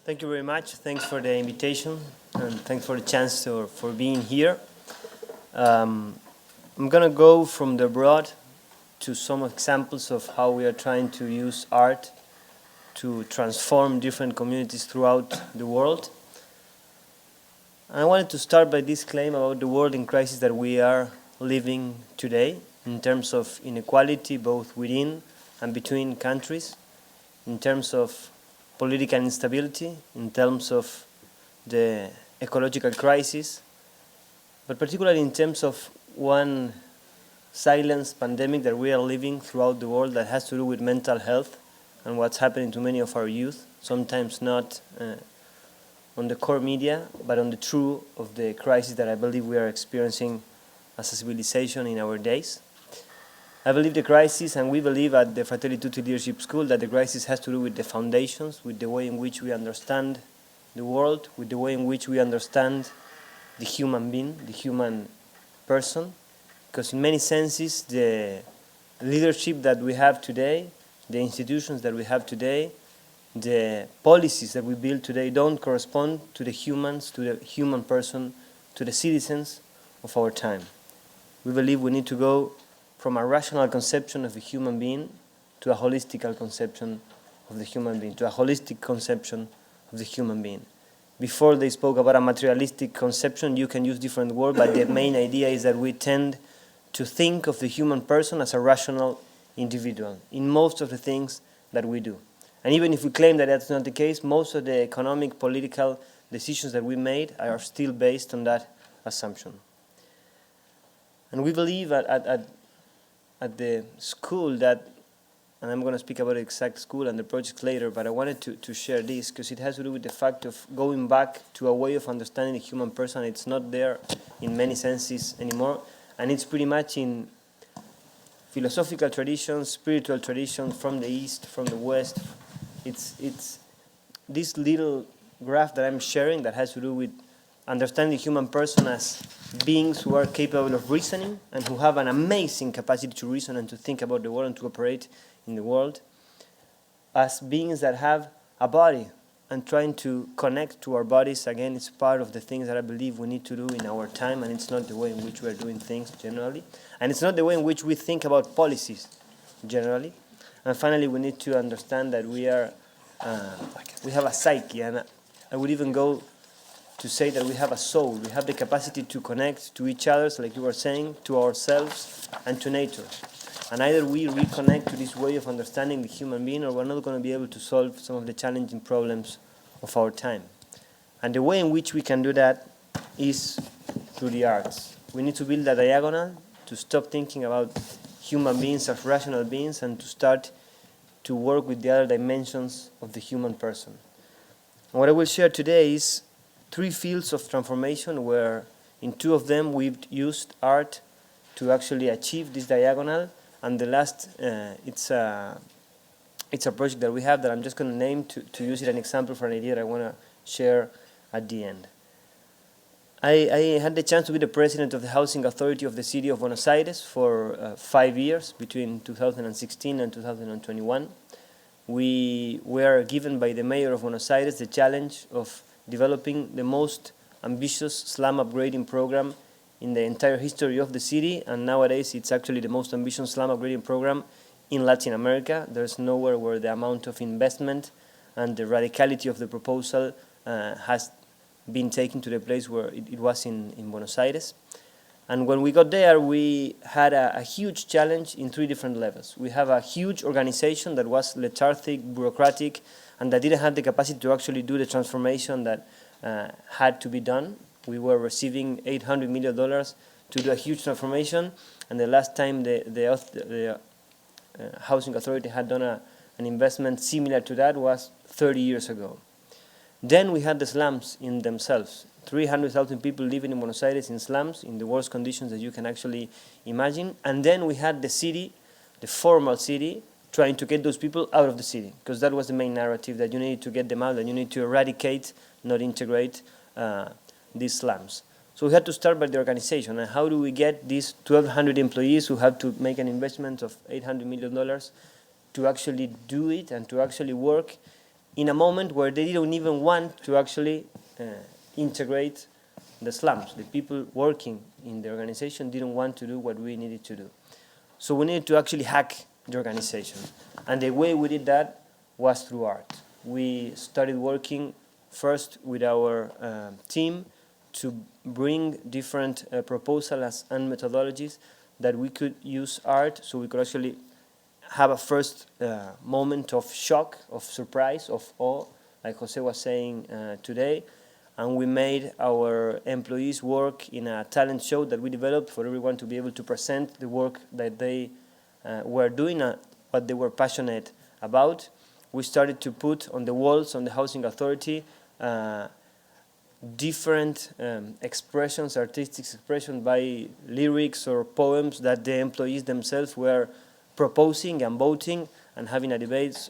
Thank you very much. Thanks for the invitation and thanks for the chance for being here. I'm going to go from the broad to some examples of how we are trying to use art to transform different communities throughout the world. And I wanted to start by this claim about the world in crisis that we are living today in terms of inequality both within and between countries, in terms of political instability, in terms of the ecological crisis, but particularly in terms of one silent pandemic that we are living throughout the world that has to do with mental health and what's happening to many of our youth, sometimes not on the core media, but on the truth of the crisis that I believe we are experiencing as a civilization in our days. I believe the crisis, and we believe at the Fratelli Tutti Leadership School, that the crisis has to do with the foundations, with the way in which we understand the world, with the way in which we understand the human being, the human person. Because in many senses, the leadership that we have today, the institutions that we have today, the policies that we build today don't correspond to the humans, to the human person, to the citizens of our time. We believe we need to go from a rational conception of the human being to a holistic conception of the human being, to a holistic conception of the human being. Before they spoke about a materialistic conception, you can use different words, but the main idea is that we tend to think of the human person as a rational individual in most of the things that we do. And even if we claim that that's not the case, most of the economic, political decisions that we made are still based on that assumption. And we believe at the school that, and I'm going to speak about the exact school and the projects later, but I wanted to share this because it has to do with the fact of going back to a way of understanding the human person. It's not there in many senses anymore, and it's pretty much in philosophical traditions, spiritual traditions from the East, from the West. It's this little graph that I'm sharing that has to do with understanding the human person as beings who are capable of reasoning and who have an amazing capacity to reason and to think about the world and to operate in the world, as beings that have a body, and trying to connect to our bodies. Again, it's part of the things that I believe we need to do in our time, and it's not the way in which we are doing things generally, and it's not the way in which we think about policies generally. And finally, we need to understand that we have a psyche, and I would even go to say that we have a soul. We have the capacity to connect to each other, like you were saying, to ourselves and to nature. And either we reconnect to this way of understanding the human being, or we're not going to be able to solve some of the challenging problems of our time. And the way in which we can do that is through the arts. We need to build a diagonal to stop thinking about human beings as rational beings and to start to work with the other dimensions of the human person. And what I will share today is 3 fields of transformation where in 2 of them we've used art to actually achieve this diagonal, and the last it's a project that we have that I'm just going to name to use it an example for an idea that I want to share at the end. I had the chance to be the president of the Housing Authority of the City of Buenos Aires for 5 years, between 2016 and 2021. We were given by the mayor of Buenos Aires the challenge of developing the most ambitious slum upgrading program in the entire history of the city, and nowadays it's actually the most ambitious slum upgrading program in Latin America. There's nowhere where the amount of investment and the radicality of the proposal has been taken to the place where it was in Buenos Aires. And when we got there, we had a huge challenge in 3 different levels. We have a huge organization that was lethargic, bureaucratic, and that didn't have the capacity to actually do the transformation that had to be done. We were receiving $800 million to do a huge transformation, and the last time the Housing Authority had done an investment similar to that was 30 years ago. Then we had the slums in themselves. 300,000 people living in Buenos Aires in slums, in the worst conditions that you can actually imagine. And then we had the city, the formal city, trying to get those people out of the city, because that was the main narrative, that you need to get them out, that you need to eradicate, not integrate these slums. So we had to start by the organization. And how do we get these 1,200 employees who have to make an investment of $800 million to actually do it and to actually work in a moment where they didn't even want to actually integrate the slums. The people working in the organization didn't want to do what we needed to do. So we needed to actually hack the organization. And the way we did that was through art. We started working first with our team to bring different proposals and methodologies that we could use art, so we could actually have a first moment of shock, of surprise, of awe, like Jose was saying today. And we made our employees work in a talent show that we developed for everyone to be able to present the work that they were doing, what they were passionate about. We started to put on the walls on the housing authority different expressions, artistic expressions by lyrics or poems that the employees themselves were proposing and voting and having a debate.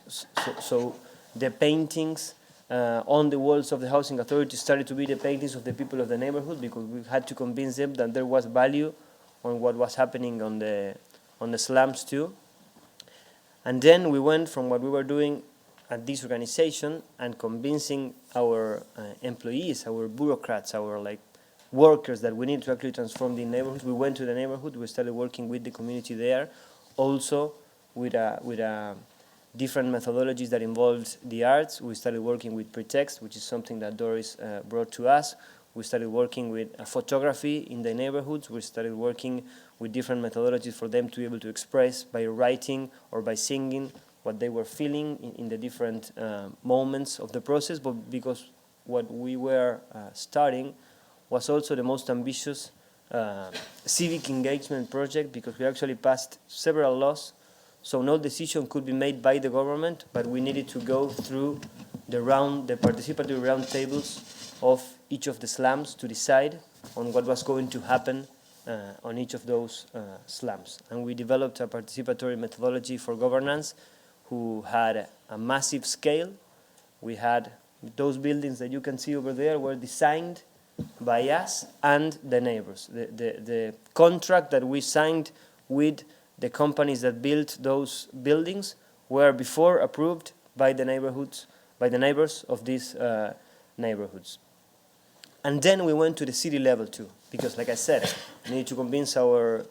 So the paintings on the walls of the housing authority started to be the paintings of the people of the neighborhood, because we had to convince them that there was value on what was happening on the slums too. And then we went from what we were doing at this organization and convincing our employees, our bureaucrats, our workers that we need to actually transform the neighborhood. We went to the neighborhood. We started working with the community there, also with different methodologies that involved the arts. We started working with pretext, which is something that Doris brought to us. We started working with photography in the neighborhoods. We started working with different methodologies for them to be able to express by writing or by singing what they were feeling in the different moments of the process. But because what we were starting was also the most ambitious civic engagement project, because we actually passed several laws. So no decision could be made by the government, but we needed to go through the participatory round tables of each of the slums to decide on what was going to happen on each of those slums. And we developed a participatory methodology for governance who had a massive scale. We had those buildings that you can see over there were designed by us and the neighbors. The contract that we signed with the companies that built those buildings were before approved by the neighborhoods, by the neighbors of these neighborhoods. And then we went to the city level too, because like I said, we need to convince our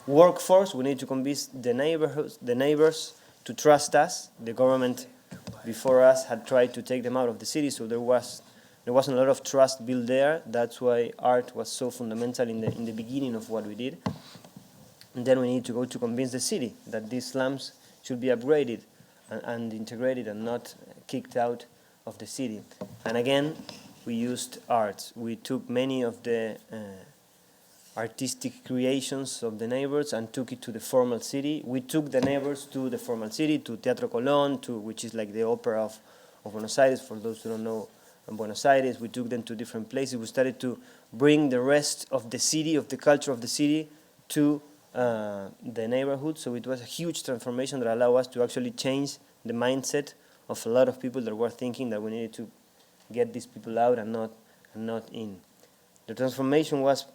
workforce, we need to convince the neighbors to trust us. The government before us had tried to take them out of the city, so there wasn't a lot of trust built there. That's why art was so fundamental in the beginning of what we did. And then we need to go to convince the city that these slums should be upgraded and integrated and not kicked out of the city. And again, we used art. We took many of the artistic creations of the neighbors and took it to the formal city. We took the neighbors to the formal city, to Teatro Colón, which is like the opera of Buenos Aires, for those who don't know Buenos Aires. We took them to different places. We started to bring the rest of the city, of the culture of the city, to the neighborhood. So it was a huge transformation that allowed us to actually change the mindset of a lot of people that were thinking that we needed to get these people out and not in. The transformation was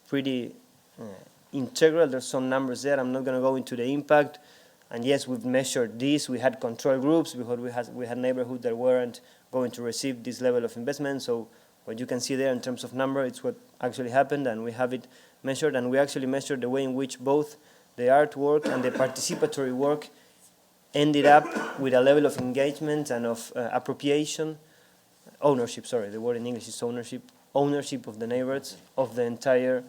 pretty integral. There's some numbers there. I'm not going to go into the impact. And yes, we've measured this. We had control groups because we had neighborhoods that weren't going to receive this level of investment. So what you can see there in terms of number, it's what actually happened, and we have it measured. And we actually measured the way in which both the artwork and the participatory work ended up with a level of engagement and of ownership, the word in English is ownership of the neighbors of the entire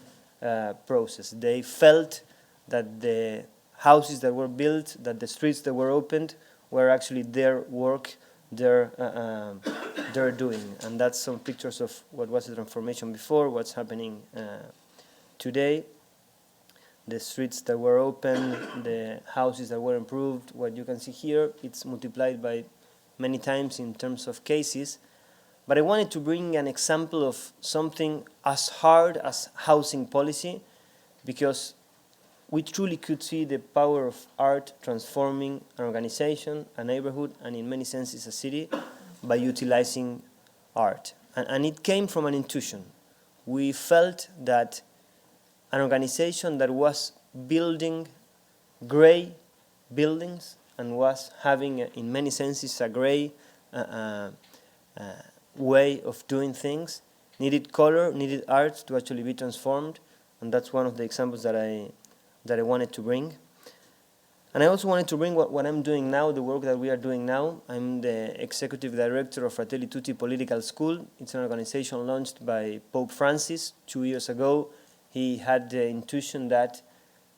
process. They felt that the houses that were built, that the streets that were opened, were actually their work, their doing. And that's some pictures of what was the transformation before, what's happening today. The streets that were open, the houses that were improved, what you can see here, it's multiplied by many times in terms of cases. But I wanted to bring an example of something as hard as housing policy, because we truly could see the power of art transforming an organization, a neighborhood, and in many senses a city, by utilizing art. And it came from an intuition. We felt that an organization that was building gray buildings and was having, in many senses, a gray way of doing things, needed color, needed art to actually be transformed, and that's one of the examples that I wanted to bring. And I also wanted to bring what I'm doing now, the work that we are doing now. I'm the executive director of Fratelli Tutti Political School. It's an organization launched by Pope Francis 2 years ago. He had the intuition that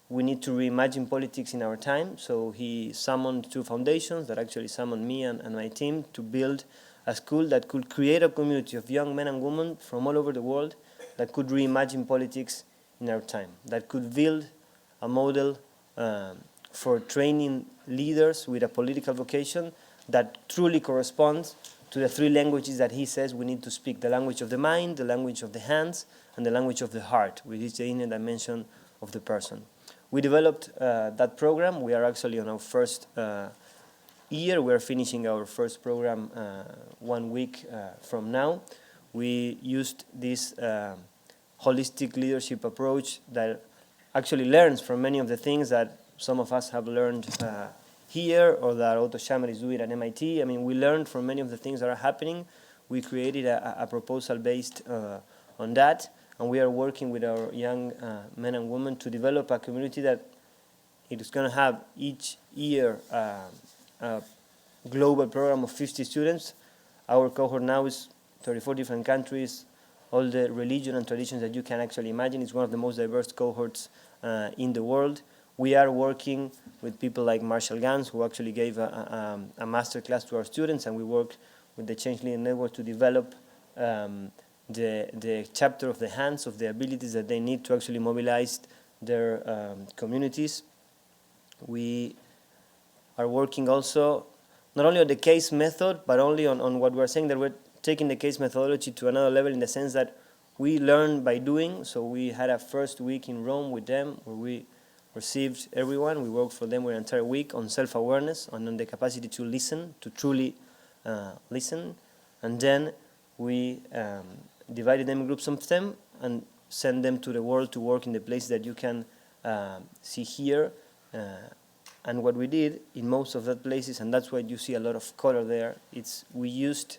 we need to reimagine politics in our time, so he summoned 2 foundations that actually summoned me and my team to build a school that could create a community of young men and women from all over the world that could reimagine politics in our time, that could build a model for training leaders with a political vocation that truly corresponds to the 3 languages that he says we need to speak: the language of the mind, the language of the hands, and the language of the heart, which is the inner dimension of the person. We developed that program. We are actually on our first year. We are finishing our first program 1 week from now. We used this holistic leadership approach that actually learns from many of the things that some of us have learned here, or that Otto Schammer is doing at MIT. I mean, we learned from many of the things that are happening. We created a proposal based on that, and we are working with our young men and women to develop a community that it is going to have each year a global program of 50 students. Our cohort now is 34 different countries, all the religion and traditions that you can actually imagine. It's one of the most diverse cohorts in the world. We are working with people like Marshall Gans, who actually gave a master class to our students, and we work with the Change Leader Network to develop the chapter of the hands, of the abilities that they need to actually mobilize their communities. We are working also not only on the case method, but only on what we're saying, that we're taking the case methodology to another level, in the sense that we learn by doing. So we had a first week in Rome with them, where we received everyone. We worked for them for an entire week on self-awareness, and on the capacity to listen, to truly listen. And then we divided them in groups of 10 and sent them to the world to work in the places that you can see here. And what we did in most of that places, and that's why you see a lot of color there, it's we used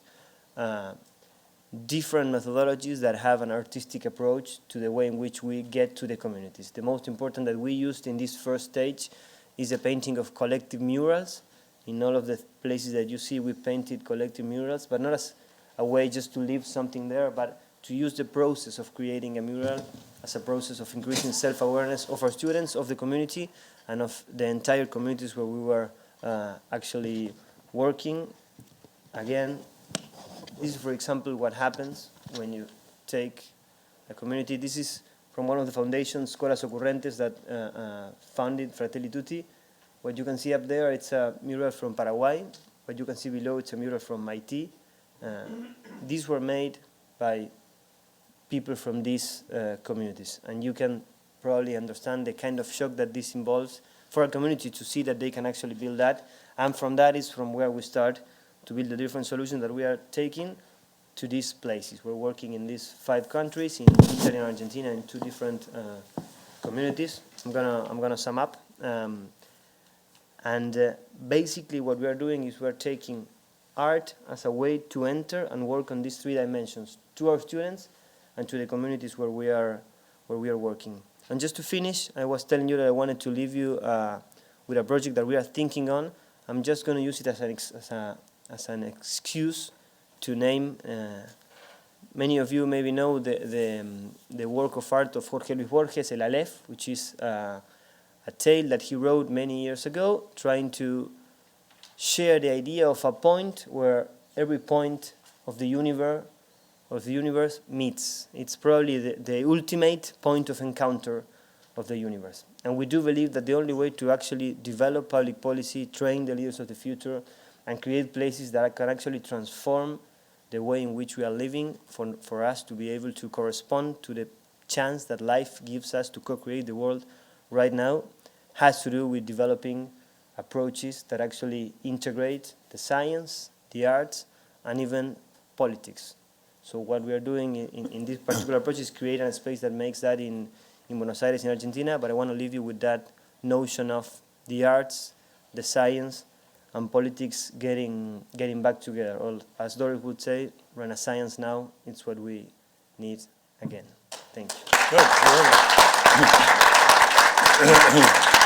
different methodologies that have an artistic approach to the way in which we get to the communities. The most important that we used in this first stage is the painting of collective murals. In all of the places that you see, we painted collective murals, but not as a way just to leave something there, but to use the process of creating a mural as a process of increasing self-awareness of our students, of the community, and of the entire communities where we were actually working. Again, this is, for example, what happens when you take a community. This is from one of the foundations, Scuolas Ocurrentes, that founded Fratelli Tutti. What you can see up there, it's a mural from Paraguay. What you can see below, it's a mural from Haiti. These were made by people from these communities, and you can probably understand the kind of shock that this involves for a community to see that they can actually build that. And from that is from where we start to build the different solutions that we are taking to these places. We're working in these 5 countries, in Italy and Argentina, in 2 different communities. I'm gonna sum up. Basically what we are doing is we're taking art as a way to enter and work on these 3 dimensions, to our students and to the communities where we are working. And just to finish, I was telling you that I wanted to leave you with a project that we are thinking on. I'm just going to use it as an excuse to name. Many of you maybe know the work of art of Jorge Luis Borges, El Aleph, which is a tale that he wrote many years ago, trying to share the idea of a point where every point of the universe meets. It's probably the ultimate point of encounter of the universe. And we do believe that the only way to actually develop public policy, train the leaders of the future, and create places that can actually transform the way in which we are living, for us to be able to correspond to the chance that life gives us to co-create the world right now, has to do with developing approaches that actually integrate the science, the arts, and even politics. So what we are doing in this particular approach is create a space that makes that in Buenos Aires, in Argentina, but I want to leave you with that notion of the arts, the science, and politics getting back together. Or, as Doris would say, Renaissance now, it's what we need again. Thank you. Good.